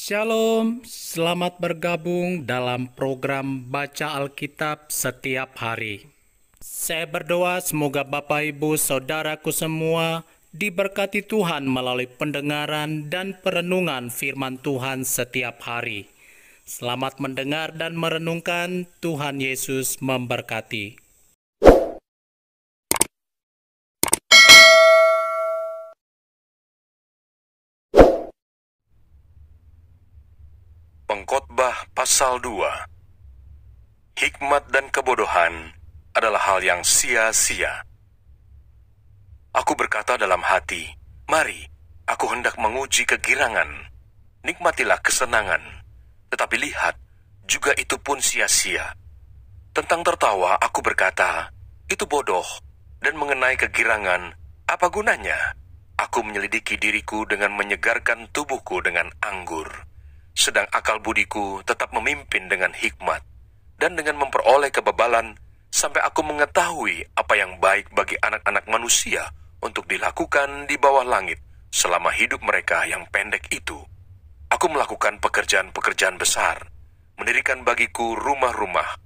Shalom, selamat bergabung dalam program Baca Alkitab setiap hari. Saya berdoa semoga Bapak Ibu Saudaraku semua diberkati Tuhan melalui pendengaran dan perenungan firman Tuhan setiap hari. Selamat mendengar dan merenungkan. Tuhan Yesus memberkati. Pengkhotbah pasal 2. Hikmat dan kebodohan adalah hal yang sia-sia. Aku berkata dalam hati, mari, aku hendak menguji kegirangan. Nikmatilah kesenangan. Tetapi lihat, juga itu pun sia-sia. Tentang tertawa, aku berkata, itu bodoh. Dan mengenai kegirangan, apa gunanya? Aku menyelidiki diriku dengan menyegarkan tubuhku dengan anggur. Sedang akal budiku tetap memimpin dengan hikmat, dan dengan memperoleh kebebalan, sampai aku mengetahui apa yang baik bagi anak-anak manusia untuk dilakukan di bawah langit selama hidup mereka yang pendek itu. Aku melakukan pekerjaan-pekerjaan besar, mendirikan bagiku rumah-rumah,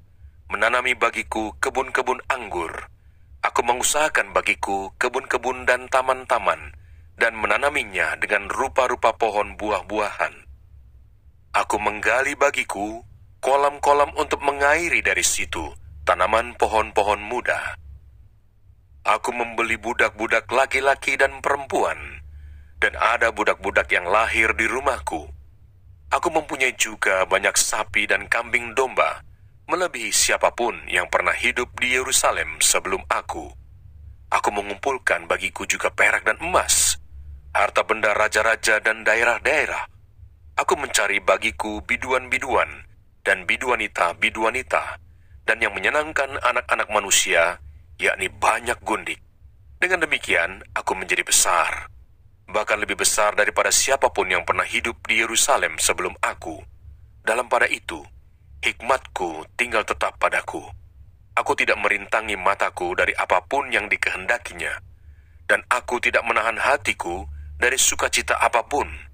menanami bagiku kebun-kebun anggur. Aku mengusahakan bagiku kebun-kebun dan taman-taman, dan menanaminya dengan rupa-rupa pohon buah-buahan. Aku menggali bagiku kolam-kolam untuk mengairi dari situ tanaman pohon-pohon muda. Aku membeli budak-budak laki-laki dan perempuan, dan ada budak-budak yang lahir di rumahku. Aku mempunyai juga banyak sapi dan kambing domba, melebihi siapapun yang pernah hidup di Yerusalem sebelum aku. Aku mengumpulkan bagiku juga perak dan emas, harta benda raja-raja dan daerah-daerah. Aku mencari bagiku biduan-biduan dan biduanita-biduanita, dan yang menyenangkan anak-anak manusia, yakni banyak gundik. Dengan demikian, aku menjadi besar, bahkan lebih besar daripada siapapun yang pernah hidup di Yerusalem sebelum aku. Dalam pada itu, hikmatku tinggal tetap padaku. Aku tidak merintangi mataku dari apapun yang dikehendakinya, dan aku tidak menahan hatiku dari sukacita apapun.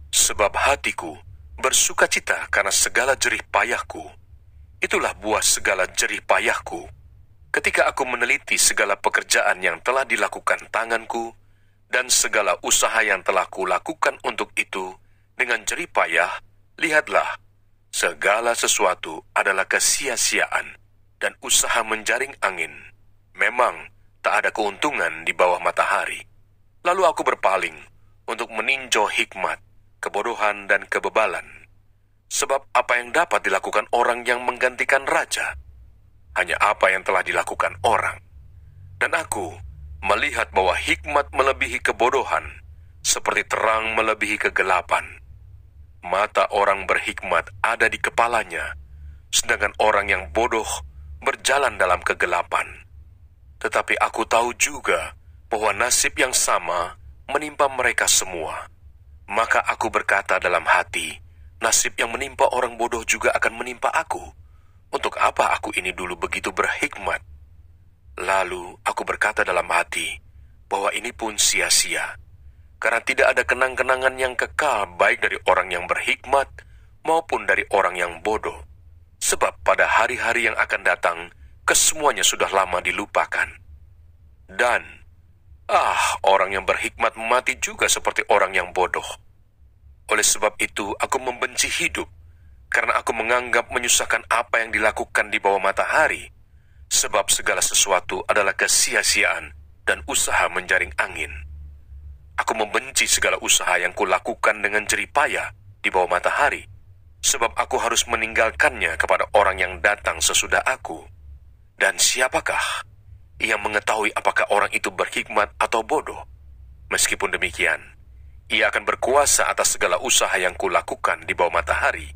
Sebab hatiku bersukacita karena segala jerih payahku. Itulah buah segala jerih payahku. Ketika aku meneliti segala pekerjaan yang telah dilakukan tanganku, dan segala usaha yang telah kulakukan untuk itu dengan jerih payah, lihatlah, segala sesuatu adalah kesia-siaan dan usaha menjaring angin. Memang tak ada keuntungan di bawah matahari. Lalu aku berpaling untuk meninjau hikmat, kebodohan dan kebebalan. Sebab apa yang dapat dilakukan orang yang menggantikan raja? Hanya apa yang telah dilakukan orang. Dan aku melihat bahwa hikmat melebihi kebodohan, seperti terang melebihi kegelapan. Mata orang berhikmat ada di kepalanya, sedangkan orang yang bodoh berjalan dalam kegelapan. Tetapi aku tahu juga bahwa nasib yang sama menimpa mereka semua. Maka aku berkata dalam hati, nasib yang menimpa orang bodoh juga akan menimpa aku. Untuk apa aku ini dulu begitu berhikmat? Lalu aku berkata dalam hati, bahwa ini pun sia-sia. Karena tidak ada kenang-kenangan yang kekal baik dari orang yang berhikmat maupun dari orang yang bodoh. Sebab pada hari-hari yang akan datang, kesemuanya sudah lama dilupakan. Dan orang yang berhikmat mati juga seperti orang yang bodoh. Oleh sebab itu, aku membenci hidup, karena aku menganggap menyusahkan apa yang dilakukan di bawah matahari, sebab segala sesuatu adalah kesia-siaan dan usaha menjaring angin. Aku membenci segala usaha yang kulakukan dengan jerih payah di bawah matahari, sebab aku harus meninggalkannya kepada orang yang datang sesudah aku. Dan siapakah yang mengetahui apakah orang itu berhikmat atau bodoh? Meskipun demikian, ia akan berkuasa atas segala usaha yang kulakukan di bawah matahari,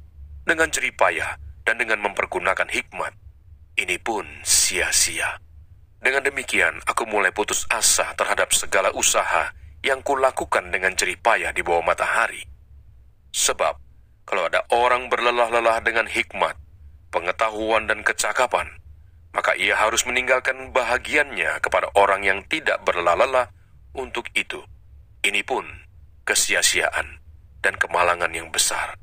dengan jerih payah dan dengan mempergunakan hikmat. Ini pun sia-sia. Dengan demikian, aku mulai putus asa terhadap segala usaha yang kulakukan dengan jerih payah di bawah matahari. Sebab, kalau ada orang berlelah-lelah dengan hikmat, pengetahuan dan kecakapan, maka ia harus meninggalkan bahagiannya kepada orang yang tidak berlelah-lelah untuk itu. Ini pun kesia-siaan dan kemalangan yang besar.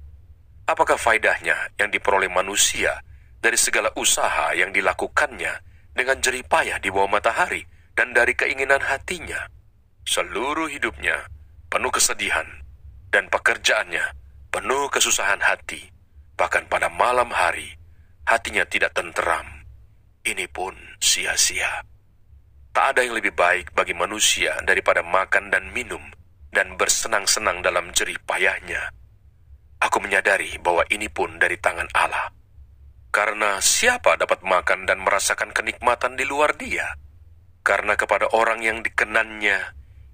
Apakah faedahnya yang diperoleh manusia dari segala usaha yang dilakukannya dengan jerih payah di bawah matahari dan dari keinginan hatinya? Seluruh hidupnya penuh kesedihan dan pekerjaannya penuh kesusahan hati. Bahkan pada malam hari, hatinya tidak tenteram. Ini pun sia-sia. Tak ada yang lebih baik bagi manusia daripada makan dan minum dan bersenang-senang dalam jerih payahnya. Aku menyadari bahwa ini pun dari tangan Allah. Karena siapa dapat makan dan merasakan kenikmatan di luar Dia? Karena kepada orang yang dikenannya,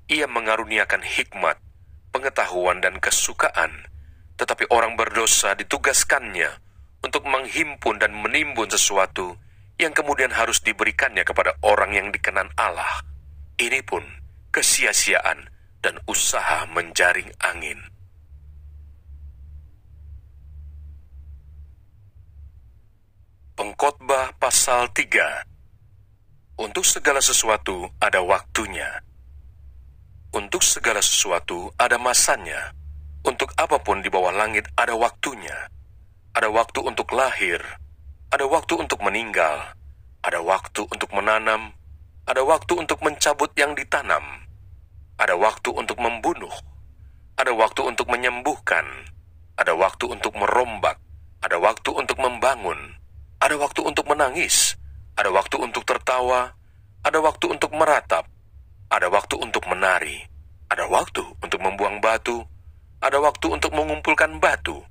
Ia mengaruniakan hikmat, pengetahuan dan kesukaan. Tetapi orang berdosa ditugaskannya untuk menghimpun dan menimbun sesuatu yang kemudian harus diberikannya kepada orang yang dikenan Allah. Ini pun kesia-siaan dan usaha menjaring angin. Pengkhotbah pasal 3. Untuk segala sesuatu ada waktunya. Untuk segala sesuatu ada masanya. Untuk apapun di bawah langit ada waktunya. Ada waktu untuk lahir, ada waktu untuk meninggal, ada waktu untuk menanam, ada waktu untuk mencabut yang ditanam, ada waktu untuk membunuh, ada waktu untuk menyembuhkan, ada waktu untuk merombak, ada waktu untuk membangun, ada waktu untuk menangis, ada waktu untuk tertawa, ada waktu untuk meratap, ada waktu untuk menari, ada waktu untuk membuang batu, ada waktu untuk mengumpulkan batu,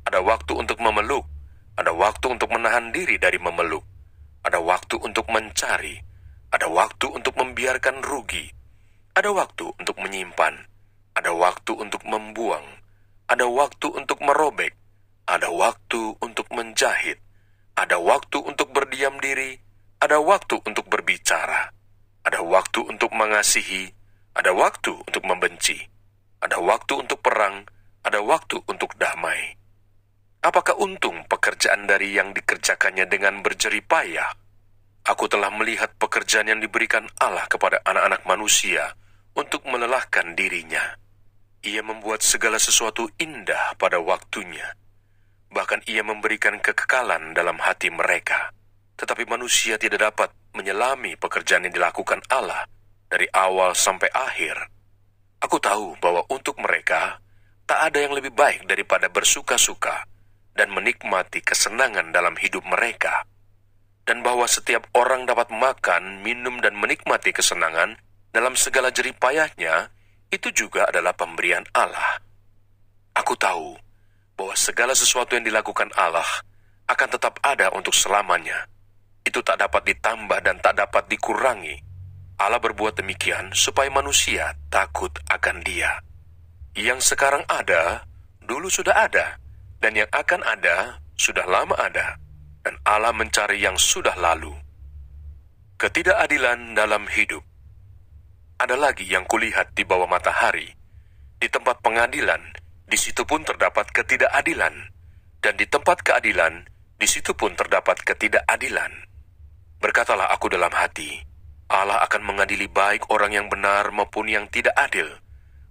ada waktu untuk memeluk, ada waktu untuk menahan diri dari memeluk, ada waktu untuk mencari, ada waktu untuk membiarkan rugi, ada waktu untuk menyimpan, ada waktu untuk membuang, ada waktu untuk merobek, ada waktu untuk menjahit, ada waktu untuk berdiam diri, ada waktu untuk berbicara, ada waktu untuk mengasihi, ada waktu untuk membenci, ada waktu untuk perang, ada waktu untuk damai. Apakah untung pekerjaan dari yang dikerjakannya dengan berjerih payah? Aku telah melihat pekerjaan yang diberikan Allah kepada anak-anak manusia untuk melelahkan dirinya. Ia membuat segala sesuatu indah pada waktunya. Bahkan ia memberikan kekekalan dalam hati mereka. Tetapi manusia tidak dapat menyelami pekerjaan yang dilakukan Allah dari awal sampai akhir. Aku tahu bahwa untuk mereka tak ada yang lebih baik daripada bersuka-suka dan menikmati kesenangan dalam hidup mereka, dan bahwa setiap orang dapat makan, minum, dan menikmati kesenangan dalam segala jerih payahnya, itu juga adalah pemberian Allah. Aku tahu bahwa segala sesuatu yang dilakukan Allah akan tetap ada untuk selamanya. Itu tak dapat ditambah dan tak dapat dikurangi. Allah berbuat demikian supaya manusia takut akan Dia. Yang sekarang ada, dulu sudah ada, dan yang akan ada, sudah lama ada, dan Allah mencari yang sudah lalu. Ketidakadilan dalam hidup. Ada lagi yang kulihat di bawah matahari. Di tempat pengadilan, di situ pun terdapat ketidakadilan, dan di tempat keadilan, di situ pun terdapat ketidakadilan. Berkatalah aku dalam hati, Allah akan mengadili baik orang yang benar maupun yang tidak adil,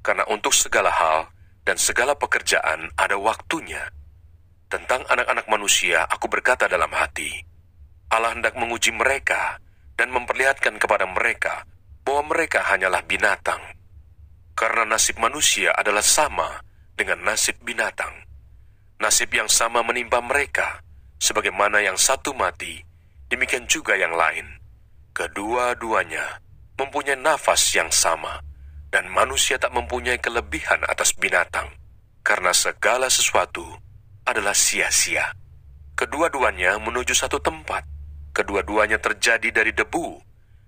karena untuk segala hal dan segala pekerjaan ada waktunya. Tentang anak-anak manusia, aku berkata dalam hati, Allah hendak menguji mereka dan memperlihatkan kepada mereka bahwa mereka hanyalah binatang. Karena nasib manusia adalah sama dengan nasib binatang. Nasib yang sama menimpa mereka, sebagaimana yang satu mati, demikian juga yang lain. Kedua-duanya mempunyai nafas yang sama, dan manusia tak mempunyai kelebihan atas binatang, karena segala sesuatu adalah sia-sia. Kedua-duanya menuju satu tempat, kedua-duanya terjadi dari debu,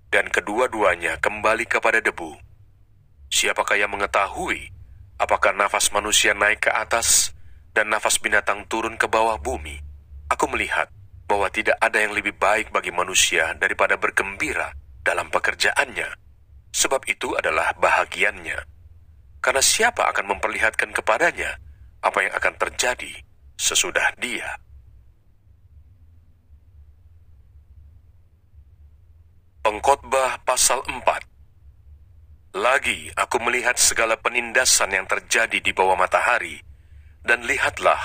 dan kedua-duanya kembali kepada debu. Siapakah yang mengetahui apakah nafas manusia naik ke atas dan nafas binatang turun ke bawah bumi? Aku melihat bahwa tidak ada yang lebih baik bagi manusia daripada bergembira dalam pekerjaannya, sebab itu adalah bahagiannya. Karena siapa akan memperlihatkan kepadanya apa yang akan terjadi sesudah dia? Pengkhotbah pasal 4. Lagi aku melihat segala penindasan yang terjadi di bawah matahari, dan lihatlah,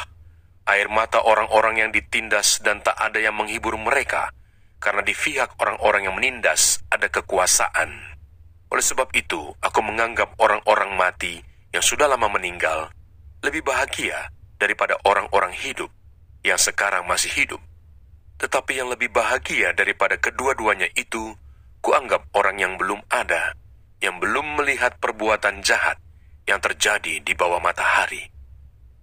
Air mata orang-orang yang ditindas dan tak ada yang menghibur mereka, karena di pihak orang-orang yang menindas ada kekuasaan. Oleh sebab itu, aku menganggap orang-orang mati yang sudah lama meninggal lebih bahagia daripada orang-orang hidup yang sekarang masih hidup. Tetapi yang lebih bahagia daripada kedua-duanya itu, kuanggap orang yang belum ada, yang belum melihat perbuatan jahat yang terjadi di bawah matahari.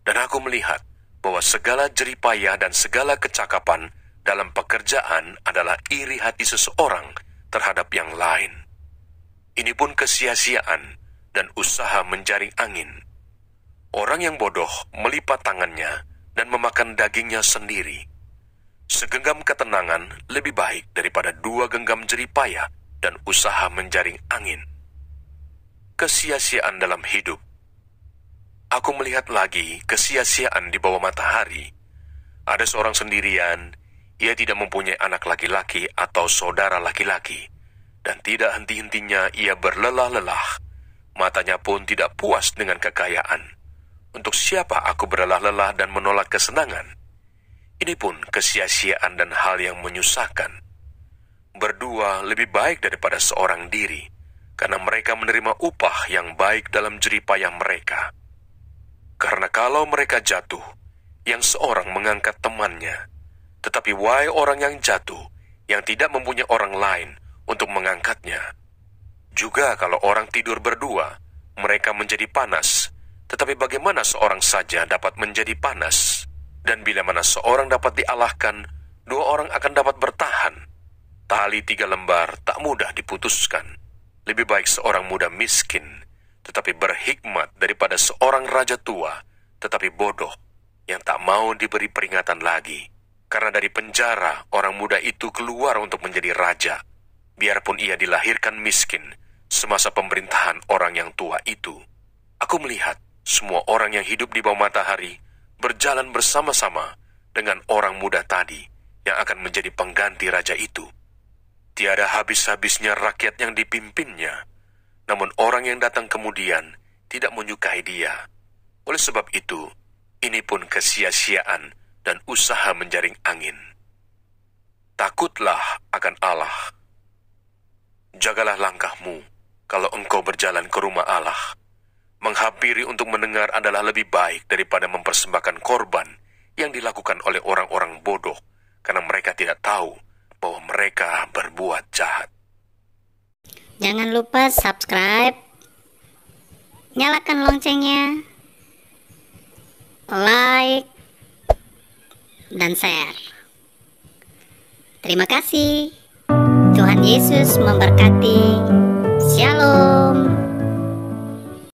Dan aku melihat bahwa segala jeripayah dan segala kecakapan dalam pekerjaan adalah iri hati seseorang terhadap yang lain. Ini pun kesia-siaan dan usaha menjaring angin. Orang yang bodoh melipat tangannya dan memakan dagingnya sendiri. Segenggam ketenangan lebih baik daripada 2 genggam jeripayah dan usaha menjaring angin. Kesia-siaan dalam hidup. Aku melihat lagi kesia-siaan di bawah matahari. Ada seorang sendirian, ia tidak mempunyai anak laki-laki atau saudara laki-laki, dan tidak henti-hentinya ia berlelah-lelah. Matanya pun tidak puas dengan kekayaan. Untuk siapa aku berlelah-lelah dan menolak kesenangan? Ini pun kesia-siaan dan hal yang menyusahkan. Berdua lebih baik daripada seorang diri, karena mereka menerima upah yang baik dalam jeripayah mereka. Karena kalau mereka jatuh, yang seorang mengangkat temannya. Tetapi wahai orang yang jatuh, yang tidak mempunyai orang lain untuk mengangkatnya. Juga kalau orang tidur berdua, mereka menjadi panas. Tetapi bagaimana seorang saja dapat menjadi panas? Dan bila mana seorang dapat dialahkan, 2 orang akan dapat bertahan. Tali 3 lembar tak mudah diputuskan. Lebih baik seorang muda miskin, tetapi berhikmat daripada seorang raja tua, tetapi bodoh, yang tak mau diberi peringatan lagi. Karena dari penjara, orang muda itu keluar untuk menjadi raja, biarpun ia dilahirkan miskin, semasa pemerintahan orang yang tua itu. Aku melihat semua orang yang hidup di bawah matahari, berjalan bersama-sama dengan orang muda tadi, yang akan menjadi pengganti raja itu. Tiada habis-habisnya rakyat yang dipimpinnya, namun orang yang datang kemudian tidak menyukai dia. Oleh sebab itu, ini pun kesia-siaan dan usaha menjaring angin. Takutlah akan Allah. Jagalah langkahmu kalau engkau berjalan ke rumah Allah. Menghampiri untuk mendengar adalah lebih baik daripada mempersembahkan korban yang dilakukan oleh orang-orang bodoh, karena mereka tidak tahu bahwa mereka berbuat jahat. Jangan lupa subscribe, nyalakan loncengnya, like, dan share. Terima kasih. Tuhan Yesus memberkati.